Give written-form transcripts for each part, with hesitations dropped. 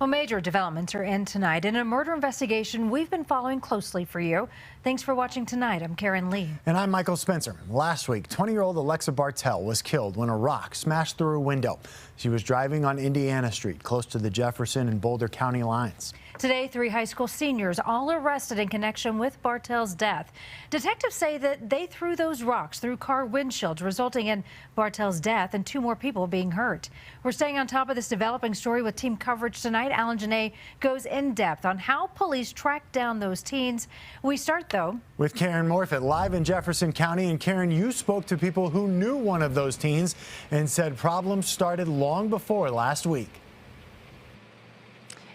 Well, major developments are in tonight in a murder investigation we've been following closely for you. Thanks for watching tonight. I'm Karen Lee. And I'm Michael Spencer. Last week, 20-year-old Alexa Bartell was killed when a rock smashed through a window. She was driving on Indiana Street, close to the Jefferson and Boulder County lines. Today, 3 high school seniors all arrested in connection with Bartell's death. Detectives say that they threw those rocks through car windshields, resulting in Bartell's death and 2 more people being hurt. We're staying on top of this developing story with team coverage tonight. Alan Janae goes in depth on how police tracked down those teens. We start, though, with Karen Morfitt live in Jefferson County. And Karen, you spoke to people who knew one of those teens and said problems started long before last week.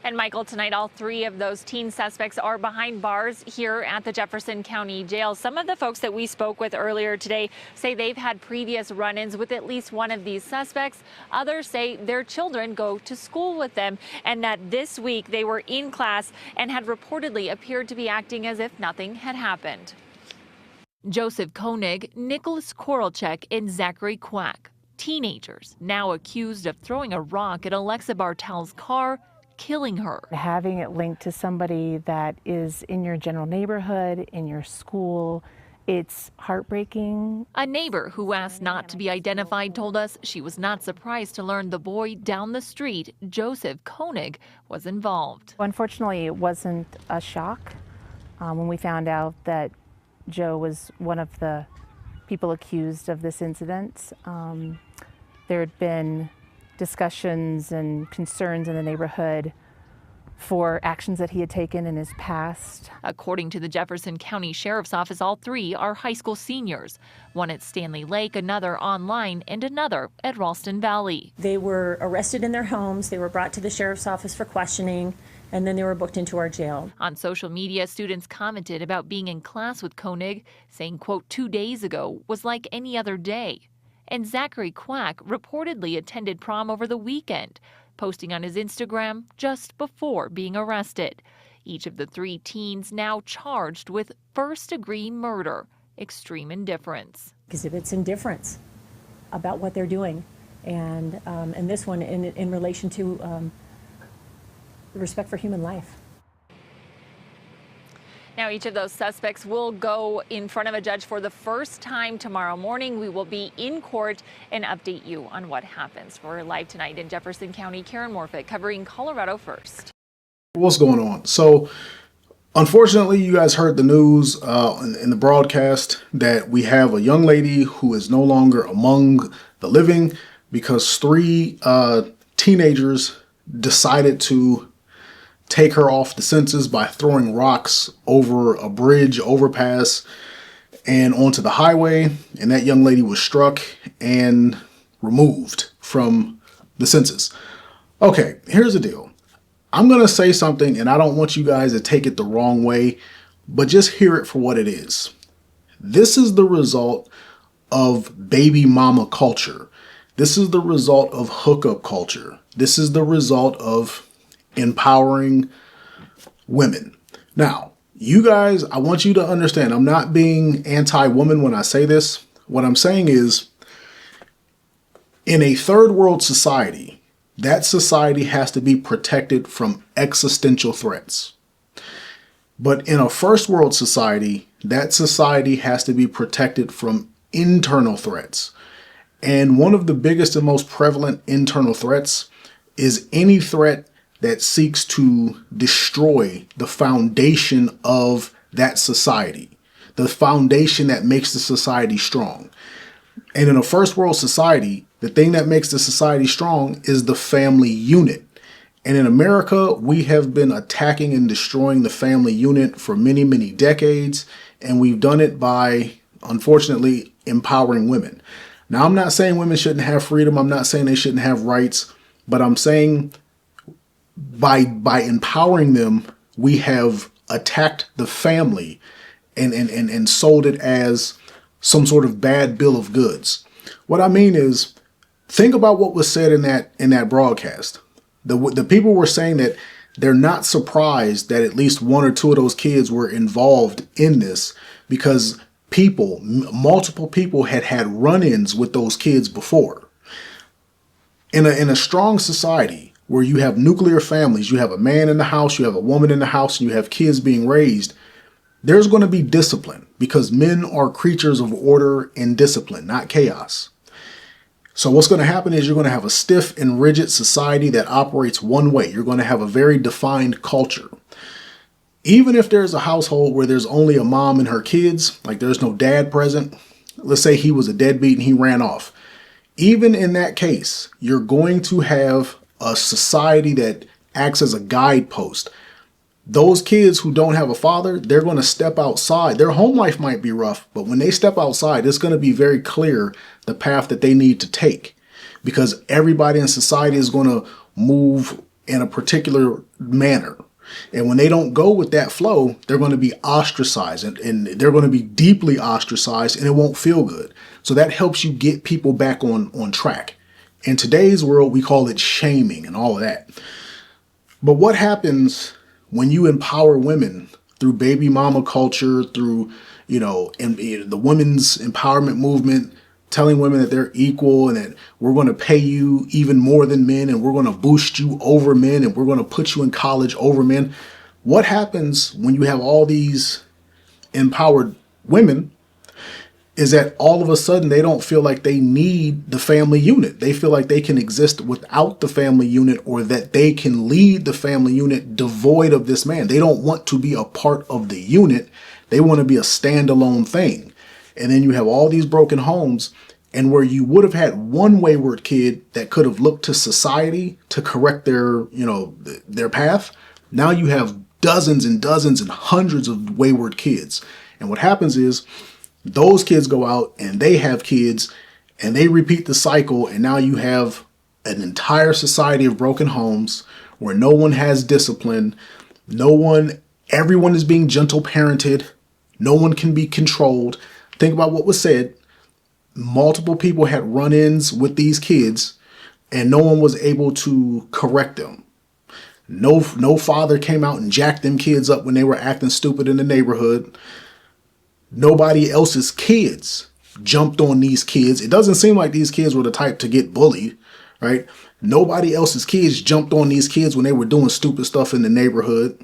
And Michael, tonight all 3 of those teen suspects are behind bars here at the Jefferson County Jail. Some of the folks that we spoke with earlier today say they've had previous run-ins with at least one of these suspects. Others say their children go to school with them and that this week they were in class and had reportedly appeared to be acting as if nothing had happened. Joseph Koenig, Nicholas Korolchek, and Zachary Quack, teenagers now accused of throwing a rock at Alexa Bartell's car, killing her. Having it linked to somebody that is in your general neighborhood, in your school, it's heartbreaking. A neighbor who asked not to be identified told us she was not surprised to learn the boy down the street, Joseph Koenig, was involved. Unfortunately, it wasn't a shock when we found out that Joe was one of the people accused of this incident. There had been discussions and concerns in the neighborhood for actions that he had taken in his past. According to the Jefferson County Sheriff's Office, all 3 are high school seniors, one at Stanley Lake, another online, and another at Ralston Valley. They were arrested in their homes, they were brought to the sheriff's office for questioning, and then they were booked into our jail. On social media, students commented about being in class with Koenig, saying, quote, 2 days ago was like any other day. And Zachary Quack reportedly attended prom over the weekend, posting on his Instagram just before being arrested. Each of the 3 teens now charged with first-degree murder, extreme indifference. Exhibits indifference about what they're doing, and this one in relation to respect for human life. Now, each of those suspects will go in front of a judge for the first time tomorrow morning. We will be in court and update you on what happens. We're live tonight in Jefferson County. Karen Morfitt covering Colorado First. What's going on? So, unfortunately, you guys heard the news in the broadcast that we have a young lady who is no longer among the living because 3 teenagers decided to take her off the census by throwing rocks over a bridge overpass and onto the highway, and that young lady was struck and removed from the census. Okay, here's the deal. I'm going to say something, and I don't want you guys to take it the wrong way, but just hear it for what it is. This is the result of baby mama culture. This is the result of hookup culture. This is the result of empowering women. Now, you guys, I want you to understand, I'm not being anti-woman when I say this. What I'm saying is, in a third world society, that society has to be protected from existential threats. But in a first world society, that society has to be protected from internal threats. And one of the biggest and most prevalent internal threats is any threat that seeks to destroy the foundation of that society, the foundation that makes the society strong. And in a first world society, the thing that makes the society strong is the family unit. And in America, we have been attacking and destroying the family unit for many, many decades. And we've done it by, unfortunately, empowering women. Now, I'm not saying women shouldn't have freedom. I'm not saying they shouldn't have rights. But I'm saying by empowering them, we have attacked the family and sold it as some sort of bad bill of goods. What I mean is, think about what was said in that broadcast. The people were saying that they're not surprised that at least 1 or 2 of those kids were involved in this because multiple people had run-ins with those kids before. In a strong society, where you have nuclear families, you have a man in the house, you have a woman in the house, and you have kids being raised, there's going to be discipline because men are creatures of order and discipline, not chaos. So what's going to happen is you're going to have a stiff and rigid society that operates one way. You're going to have a very defined culture. Even if there's a household where there's only a mom and her kids, like there's no dad present, let's say he was a deadbeat and he ran off. Even in that case, you're going to have a society that acts as a guidepost. Those kids who don't have a father, they're going to step outside. Their home life might be rough, but when they step outside, it's going to be very clear the path that they need to take because everybody in society is going to move in a particular manner. And when they don't go with that flow, they're going to be ostracized and they're going to be deeply ostracized and it won't feel good. So that helps you get people back on track. In today's world, we call it shaming and all of that. But what happens when you empower women through baby mama culture, through, the women's empowerment movement, telling women that they're equal and that we're going to pay you even more than men and we're going to boost you over men and we're going to put you in college over men? What happens when you have all these empowered women is that all of a sudden they don't feel like they need the family unit. They feel like they can exist without the family unit or that they can lead the family unit devoid of this man. They don't want to be a part of the unit. They want to be a standalone thing. And then you have all these broken homes, and where you would have had one wayward kid that could have looked to society to correct their path. Now you have dozens and dozens and hundreds of wayward kids. And what happens is those kids go out and they have kids and they repeat the cycle. And now you have an entire society of broken homes where no one has discipline. Everyone is being gentle parented. No one can be controlled. Think about what was said. Multiple people had run-ins with these kids and no one was able to correct them. No father came out and jacked them kids up when they were acting stupid in the neighborhood. Nobody else's kids jumped on these kids. It doesn't seem like these kids were the type to get bullied, right? Nobody else's kids jumped on these kids when they were doing stupid stuff in the neighborhood.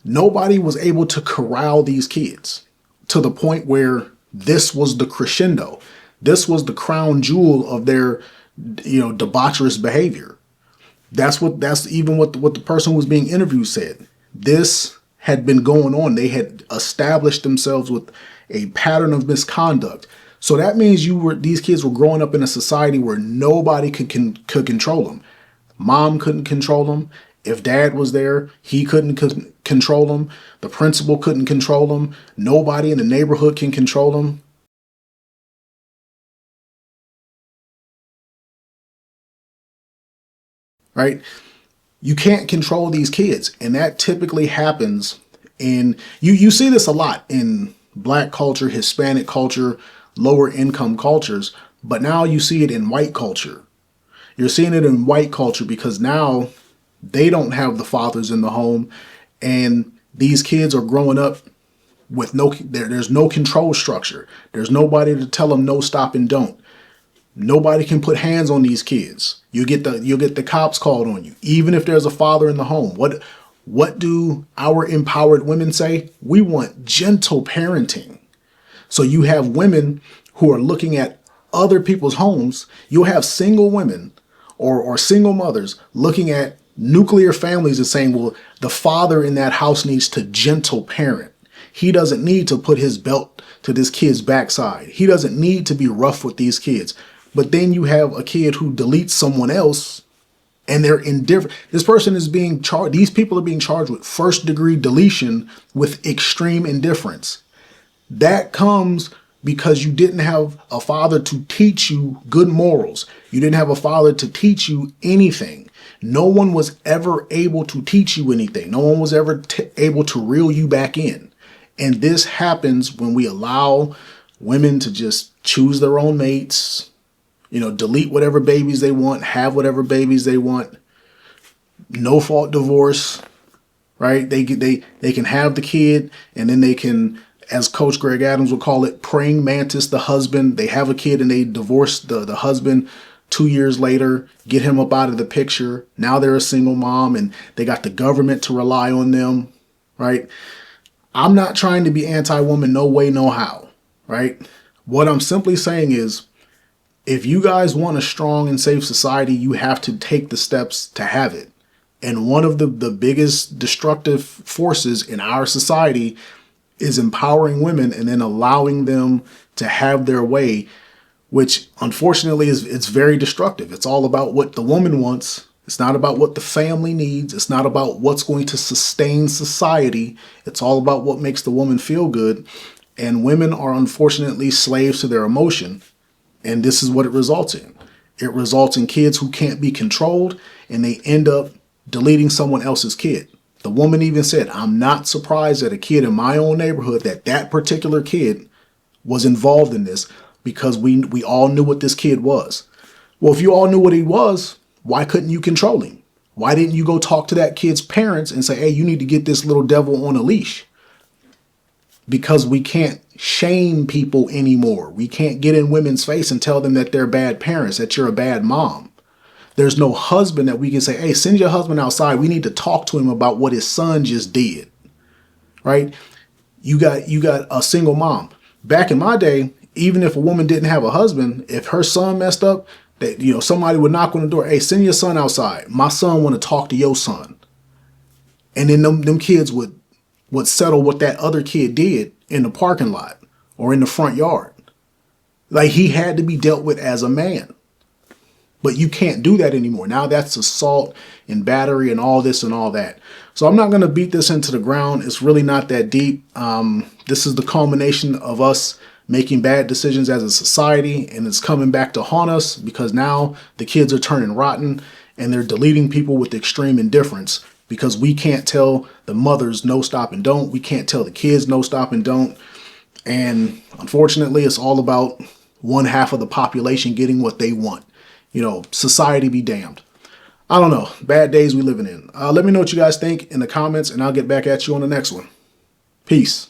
Nobody was able to corral these kids to the point where this was the crescendo. This was the crown jewel of their, debaucherous behavior. That's even what the person who was being interviewed said. This had been going on. They had established themselves with a pattern of misconduct. So that means these kids were growing up in a society where nobody could control them. Mom couldn't control them. If dad was there, he couldn't control them. The principal couldn't control them. Nobody in the neighborhood can control them. Right? You can't control these kids. And that typically happens you see this a lot in Black culture, Hispanic culture, lower income cultures, but now you see it in white culture. You're seeing it in white culture because now they don't have the fathers in the home and these kids are growing up with there's no control structure. There's nobody to tell them no, stop, and don't. Nobody can put hands on these kids. You'll get the cops called on you, even if there's a father in the home. What do our empowered women say? We want gentle parenting. So you have women who are looking at other people's homes. You'll have single women or single mothers looking at nuclear families and saying, well, the father in that house needs to gentle parent. He doesn't need to put his belt to this kid's backside. He doesn't need to be rough with these kids. But then you have a kid who deletes someone else and they're indifferent. This person is being charged. These people are being charged with first-degree deletion with extreme indifference. That comes because you didn't have a father to teach you good morals. You didn't have a father to teach you anything. No one was ever able to teach you anything. No one was ever able to reel you back in. And this happens when we allow women to just choose their own mates, delete whatever babies they want, have whatever babies they want, no fault divorce, right? They can have the kid and then they can, as Coach Greg Adams would call it, praying mantis the husband. They have a kid and they divorce the husband 2 years later, get him up out of the picture. Now they're a single mom and they got the government to rely on them, right? I'm not trying to be anti-woman, no way, no how, right? What I'm simply saying is, if you guys want a strong and safe society, you have to take the steps to have it. And one of the biggest destructive forces in our society is empowering women and then allowing them to have their way, which unfortunately it's very destructive. It's all about what the woman wants. It's not about what the family needs. It's not about what's going to sustain society. It's all about what makes the woman feel good. And women are unfortunately slaves to their emotion. And this is what it results in. It results in kids who can't be controlled, and they end up deleting someone else's kid. The woman even said, I'm not surprised that a kid in my own neighborhood, that particular kid was involved in this, because we all knew what this kid was. Well, if you all knew what he was, why couldn't you control him? Why didn't you go talk to that kid's parents and say, hey, you need to get this little devil on a leash? Because we can't shame people anymore. We can't get in women's face and tell them that they're bad parents, that you're a bad mom. There's no husband that we can say, hey, send your husband outside. We need to talk to him about what his son just did, right? You got a single mom. Back in my day, even if a woman didn't have a husband, if her son messed up, that somebody would knock on the door. Hey, send your son outside. My son want to talk to your son. And then them kids would settle what that other kid did in the parking lot or in the front yard. Like, he had to be dealt with as a man. But you can't do that anymore. Now that's assault and battery and all this and all that. So I'm not going to beat this into the ground. It's really not that deep. This is the culmination of us making bad decisions as a society, and it's coming back to haunt us because now the kids are turning rotten and they're deleting people with extreme indifference because we can't tell the mothers no, stop, and don't. We can't tell the kids no, stop, and don't. And unfortunately, it's all about one half of the population getting what they want. Society be damned. I don't know. Bad days we living in. Let me know what you guys think in the comments, and I'll get back at you on the next one. Peace.